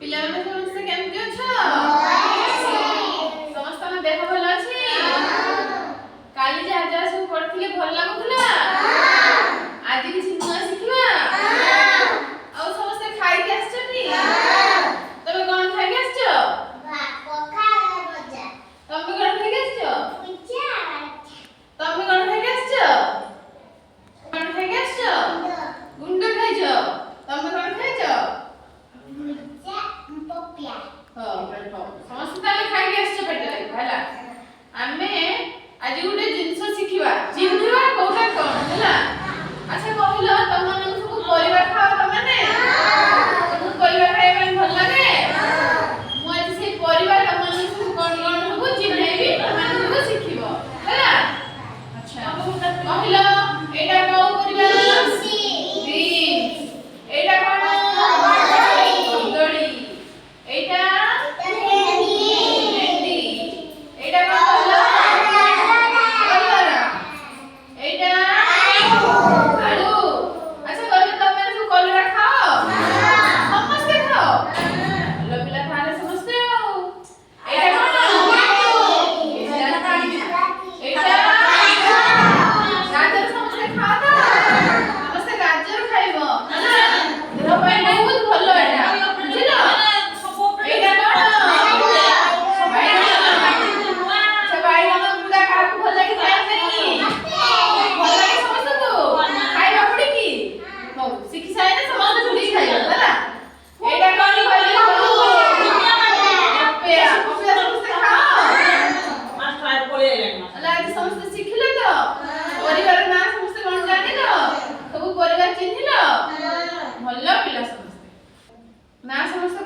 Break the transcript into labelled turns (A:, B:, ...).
A: ପିଲାମାନେ ସମସ୍ତେ କେମିତି ଅଛ? ସମସ୍ତଙ୍କ ଦେହ ଭଲ ଅଛି? କାଲି ଯାହା ଯାହା ସବୁ ପଢିଥିଲେ ଭଲ ଲାଗୁଥିଲା? ଆଜି କିଛି ନୂଆ ଶିଖିବା? ଆଉ ସମସ୍ତେ ଖାଇକି ଆସିଛନ୍ତି? ତମେ କଣ ଖାଇକି ଆସିଛ? ତମେ କଣ ଖାଇକି ଆସିଛ? ତମେ କଣ ଖାଇକି ଆସିଛ? କଣ ଖାଇକି ଆସିଛ? ଗୁଣ୍ଡ ଖାଇଛ? ତମେ କଣ ଖାଇଛ? ସମସ୍ତେ ତାହେଲେ ଖାଇକି ଆସିଛ ପେଟରେ ହେଲା। ଆମେ ଆଜି ଗୋଟେ ଜିନିଷ ଶିଖିବା, ଚିହ୍ନିବା କୋଉଟା କଣ ହେଲା। ଆଚ୍ଛା କହିଲ, ତମମାନଙ୍କୁ ସବୁ ପରିବା ଖାଅ ତମମାନେ? ତମକୁ ପରିବା ଖାଇବା ପାଇଁ ଭଲ ଲାଗେ? ମୁଁ ଆଜି ସେଇ ପରିବା ତମମାନଙ୍କୁ ସବୁ କଣ କଣ ସବୁ ଚିହ୍ନେଇବି, ତମମାନେ ସବୁ ଶିଖିବ ହେଲା। ଆଚ୍ଛା କହିଲ, ଏଇଟା କୋଉ ପରିବା? ବିନ୍ସ। ଏଇଟା କଣ? କଦଳୀ। ଏଇଟା ଭେଣ୍ଡି। ଏଇଟା କଣ କହିଲ? କଲରା। ଏଇଟା ଆଳୁ। ଆଚ୍ଛା କହିଲ, ତମେ ସବୁ କଲରା ଖାଅ? ସମସ୍ତେ ଖାଅ? ଭଲ ପିଲା ତାହେଲେ ସମସ୍ତେ ଆଉ। ଏଇଟା କଣ? ଏଇଟା ଗାଜର। ସମସ୍ତେ ଖାଅ ତ? ସମସ୍ତେ ଗାଜର ଖାଇବ ହେଲା, ଦେହ ପାଇଁ ବହୁତ ଭଲ ଏଇଟା, ବୁଝିଲ? ଏଇଟା କଣ? ବାଇଗଣ। ଆଚ୍ଛା ବାଇଗଣ ଗୁଡା କାହାକୁ ଭଲ ଲାଗେ ଖାଇବା ପାଇଁ? ଭଲ ଲାଗେ ସମସ୍ତଙ୍କୁ ଖାଇବା ପଡିକି? ହଉ ଶିଖି ସାରିଲେ ସମସ୍ତେ ପଡିକି ଖାଇବ ହେଲା। ଏଇଟା କଣ କହିଲେ? ପପେୟା। ପପେୟା ସମସ୍ତେ ଖାଅ? ହେଲା ଆଜି ସମସ୍ତେ ଶିଖିଲେ ତ? ପରିବାର ନାଁ ସମସ୍ତେ କଣ ଜାଣିଲ? ସବୁ ପରିବାର ଚିହ୍ନିଲ? ଭଲ ପିଲା ସମସ୍ତେ। ନାଁ ସମସ୍ତେ